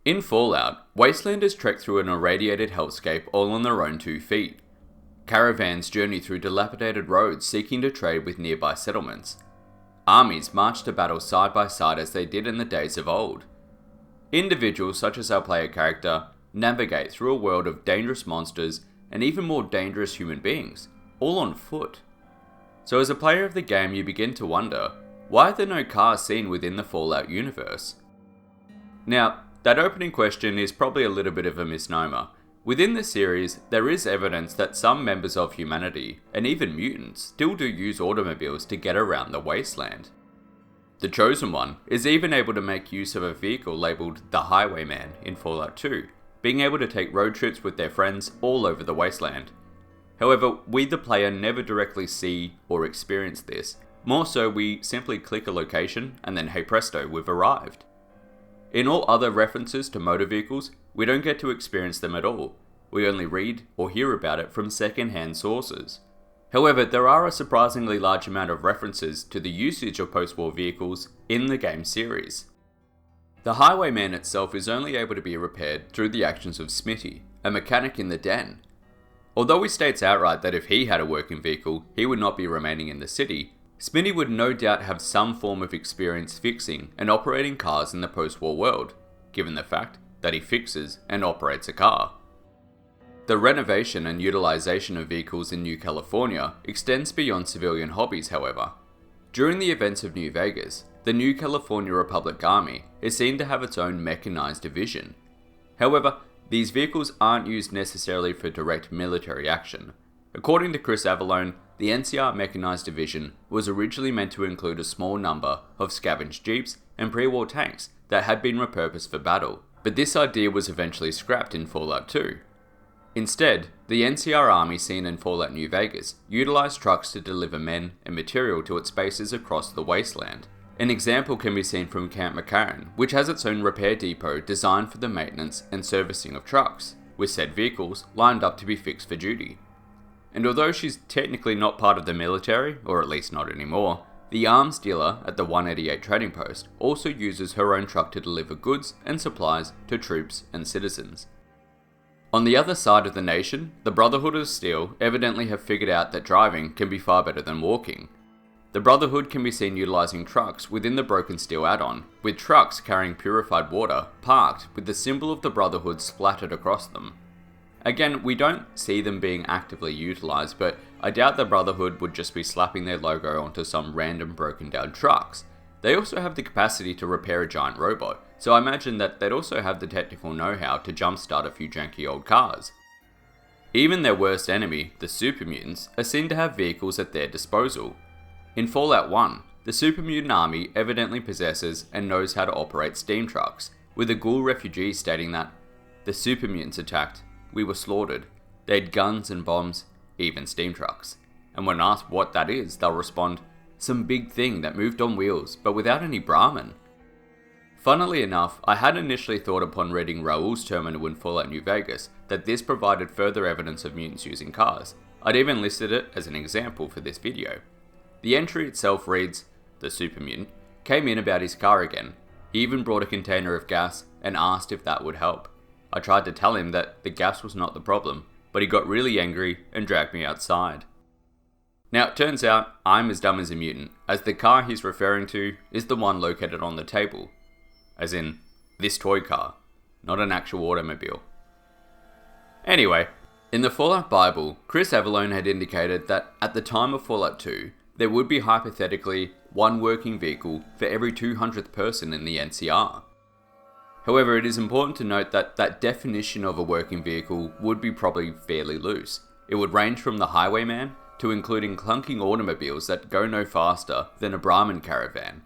In Fallout, Wastelanders trek through an irradiated hellscape all on their own 2 feet. Caravans journey through dilapidated roads seeking to trade with nearby settlements. Armies march to battle side by side as they did in the days of old. Individuals such as our player character navigate through a world of dangerous monsters and even more dangerous human beings, all on foot. So as a player of the game, you begin to wonder, why are there no cars seen within the Fallout universe? Now, that opening question is probably a little bit of a misnomer. Within the series, there is evidence that some members of humanity, and even mutants, still do use automobiles to get around the Wasteland. The Chosen One is even able to make use of a vehicle labelled the Highwayman in Fallout 2, being able to take road trips with their friends all over the Wasteland. However, we the player never directly see or experience this. More so, we simply click a location and then hey presto, we've arrived. In all other references to motor vehicles, we don't get to experience them at all. We only read or hear about it from second-hand sources. However, there are a surprisingly large amount of references to the usage of post-war vehicles in the game series. The Highwayman itself is only able to be repaired through the actions of Smitty, a mechanic in the den. Although he states outright that if he had a working vehicle, he would not be remaining in the city, Smitty would no doubt have some form of experience fixing and operating cars in the post-war world, given the fact that he fixes and operates a car. The renovation and utilization of vehicles in New California extends beyond civilian hobbies, however. During the events of New Vegas, the New California Republic Army is seen to have its own mechanized division. However, these vehicles aren't used necessarily for direct military action. According to Chris Avallone, the NCR Mechanized Division was originally meant to include a small number of scavenged jeeps and pre-war tanks that had been repurposed for battle, but this idea was eventually scrapped in Fallout 2. Instead, the NCR Army seen in Fallout New Vegas utilized trucks to deliver men and material to its bases across the Wasteland. An example can be seen from Camp McCarran, which has its own repair depot designed for the maintenance and servicing of trucks, with said vehicles lined up to be fixed for duty. And although she's technically not part of the military, or at least not anymore, the arms dealer at the 188 trading post also uses her own truck to deliver goods and supplies to troops and citizens. On the other side of the nation, the Brotherhood of Steel evidently have figured out that driving can be far better than walking. The Brotherhood can be seen utilizing trucks within the Broken Steel add-on, with trucks carrying purified water parked with the symbol of the Brotherhood splattered across them. Again, we don't see them being actively utilized, but I doubt the Brotherhood would just be slapping their logo onto some random broken down trucks. They also have the capacity to repair a giant robot, so I imagine that they'd also have the technical know-how to jumpstart a few janky old cars. Even their worst enemy, the Super Mutants, are seen to have vehicles at their disposal. In Fallout 1, the Super Mutant Army evidently possesses and knows how to operate steam trucks, with a ghoul refugee stating that, "The Super Mutants attacked. We were slaughtered. They had guns and bombs, even steam trucks." And when asked what that is, they'll respond, "Some big thing that moved on wheels, but without any Brahmin." Funnily enough, I had initially thought upon reading Raul's terminal in Fallout New Vegas that this provided further evidence of mutants using cars. I'd even listed it as an example for this video. The entry itself reads, "The super mutant came in about his car again. He even brought a container of gas and asked if that would help. I tried to tell him that the gas was not the problem, but he got really angry and dragged me outside." Now it turns out I'm as dumb as a mutant, as the car he's referring to is the one located on the table. As in, this toy car, not an actual automobile. Anyway, in the Fallout Bible, Chris Avallone had indicated that at the time of Fallout 2, there would be hypothetically one working vehicle for every 200th person in the NCR. However, it is important to note that that definition of a working vehicle would be probably fairly loose. It would range from the Highwayman to including clunking automobiles that go no faster than a Brahmin caravan.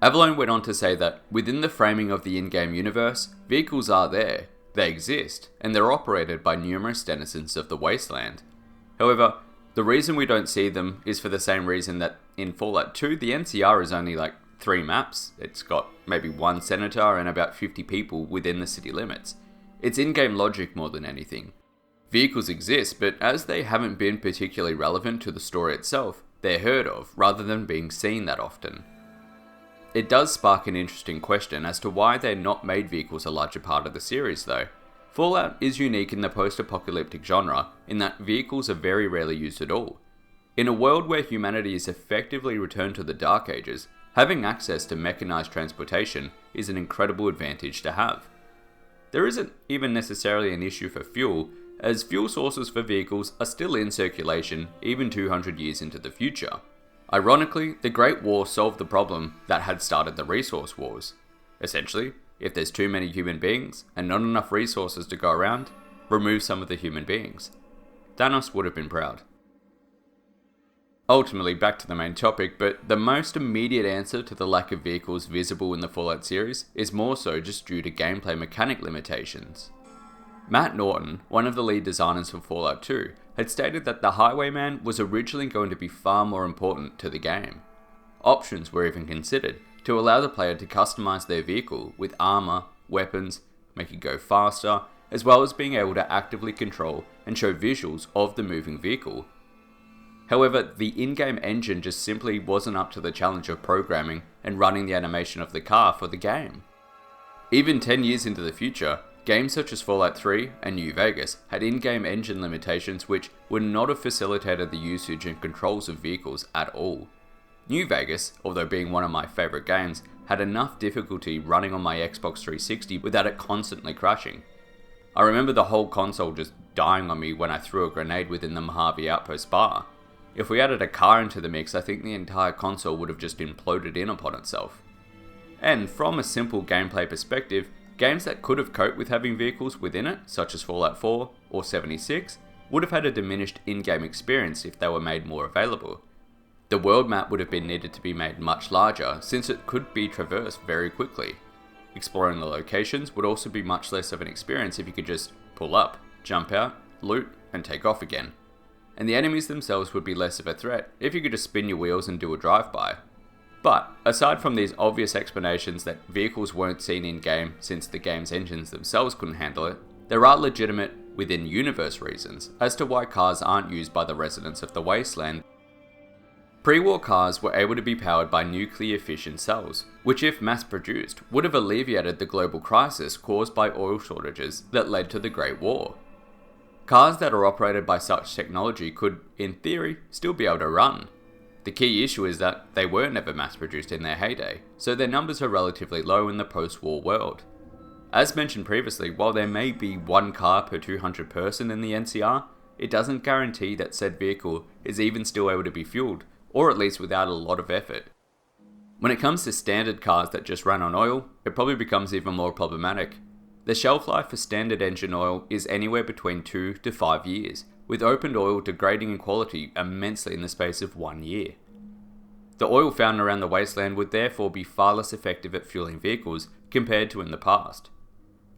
Avallone went on to say that within the framing of the in-game universe, vehicles are there, they exist, and they're operated by numerous denizens of the Wasteland. However, the reason we don't see them is for the same reason that in Fallout 2, the NCR is only like 3 maps. It's got maybe 1 senator and about 50 people within the city limits. It's in-game logic more than anything. Vehicles exist, but as they haven't been particularly relevant to the story itself, they're heard of rather than being seen that often. It does spark an interesting question as to why they're not made vehicles a larger part of the series though. Fallout is unique in the post-apocalyptic genre in that vehicles are very rarely used at all. In a world where humanity is effectively returned to the Dark Ages, having access to mechanized transportation is an incredible advantage to have. There isn't even necessarily an issue for fuel, as fuel sources for vehicles are still in circulation even 200 years into the future. Ironically, the Great War solved the problem that had started the resource wars. Essentially, if there's too many human beings and not enough resources to go around, remove some of the human beings. Thanos would have been proud. Ultimately, back to the main topic, but the most immediate answer to the lack of vehicles visible in the Fallout series is more so just due to gameplay mechanic limitations. Matt Norton, one of the lead designers for Fallout 2, had stated that the Highwayman was originally going to be far more important to the game. Options were even considered to allow the player to customize their vehicle with armor, weapons, make it go faster, as well as being able to actively control and show visuals of the moving vehicle. However, the in-game engine just simply wasn't up to the challenge of programming and running the animation of the car for the game. Even 10 years into the future, games such as Fallout 3 and New Vegas had in-game engine limitations which would not have facilitated the usage and controls of vehicles at all. New Vegas, although being one of my favourite games, had enough difficulty running on my Xbox 360 without it constantly crashing. I remember the whole console just dying on me when I threw a grenade within the Mojave Outpost bar. If we added a car into the mix, I think the entire console would have just imploded in upon itself. And from a simple gameplay perspective, games that could have coped with having vehicles within it, such as Fallout 4 or 76, would have had a diminished in-game experience if they were made more available. The world map would have been needed to be made much larger, since it could be traversed very quickly. Exploring the locations would also be much less of an experience if you could just pull up, jump out, loot, and take off again. And the enemies themselves would be less of a threat if you could just spin your wheels and do a drive-by. But, aside from these obvious explanations that vehicles weren't seen in-game since the game's engines themselves couldn't handle it, there are legitimate, within-universe reasons as to why cars aren't used by the residents of the Wasteland. Pre-war cars were able to be powered by nuclear fission cells, which if mass-produced would have alleviated the global crisis caused by oil shortages that led to the Great War. Cars that are operated by such technology could, in theory, still be able to run. The key issue is that they were never mass-produced in their heyday, so their numbers are relatively low in the post-war world. As mentioned previously, while there may be one car per 200 person in the NCR, it doesn't guarantee that said vehicle is even still able to be fueled, or at least without a lot of effort. When it comes to standard cars that just run on oil, it probably becomes even more problematic. The shelf life for standard engine oil is anywhere between 2 to 5 years, with opened oil degrading in quality immensely in the space of 1 year. The oil found around the Wasteland would therefore be far less effective at fueling vehicles compared to in the past.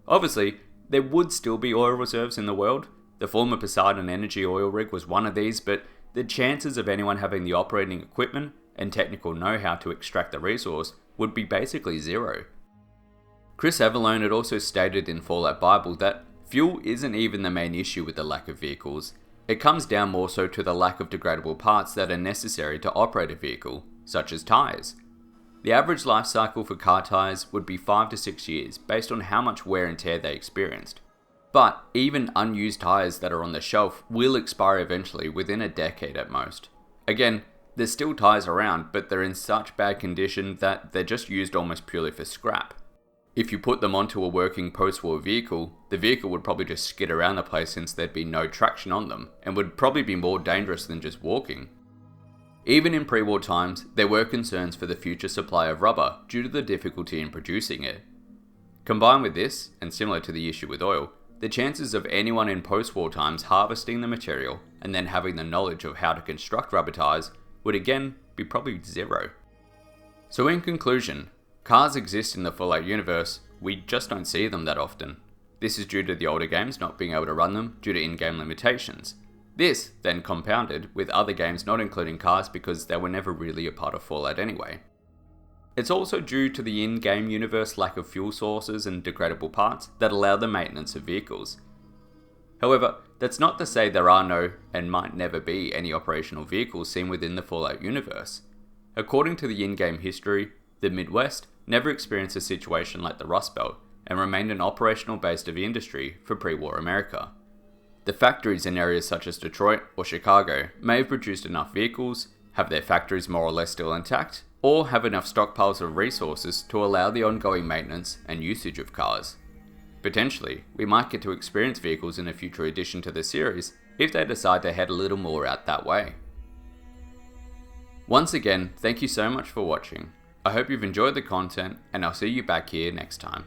Obviously, there would still be oil reserves in the world. The former Poseidon Energy oil rig was one of these, but the chances of anyone having the operating equipment and technical know-how to extract the resource would be basically zero. Chris Avellone had also stated in Fallout Bible that fuel isn't even the main issue with the lack of vehicles. It comes down more so to the lack of degradable parts that are necessary to operate a vehicle, such as tyres. The average life cycle for car tyres would be 5 to 6 years based on how much wear and tear they experienced. But even unused tyres that are on the shelf will expire eventually within a decade at most. Again, there's still tyres around, but they're in such bad condition that they're just used almost purely for scrap. If you put them onto a working post-war vehicle, the vehicle would probably just skid around the place since there'd be no traction on them, and would probably be more dangerous than just walking. Even in pre-war times, there were concerns for the future supply of rubber due to the difficulty in producing it. Combined with this, and similar to the issue with oil, the chances of anyone in post-war times harvesting the material and then having the knowledge of how to construct rubber tyres would again be probably zero. So in conclusion, cars exist in the Fallout universe, we just don't see them that often. This is due to the older games not being able to run them due to in-game limitations. This then compounded with other games not including cars because they were never really a part of Fallout anyway. It's also due to the in-game universe lack of fuel sources and degradable parts that allow the maintenance of vehicles. However, that's not to say there are no, and might never be, any operational vehicles seen within the Fallout universe. According to the in-game history, the Midwest never experienced a situation like the Rust Belt and remained an operational base of industry for pre-war America. The factories in areas such as Detroit or Chicago may have produced enough vehicles, have their factories more or less still intact, or have enough stockpiles of resources to allow the ongoing maintenance and usage of cars. Potentially, we might get to experience vehicles in a future addition to the series if they decide to head a little more out that way. Once again, thank you so much for watching. I hope you've enjoyed the content, and I'll see you back here next time.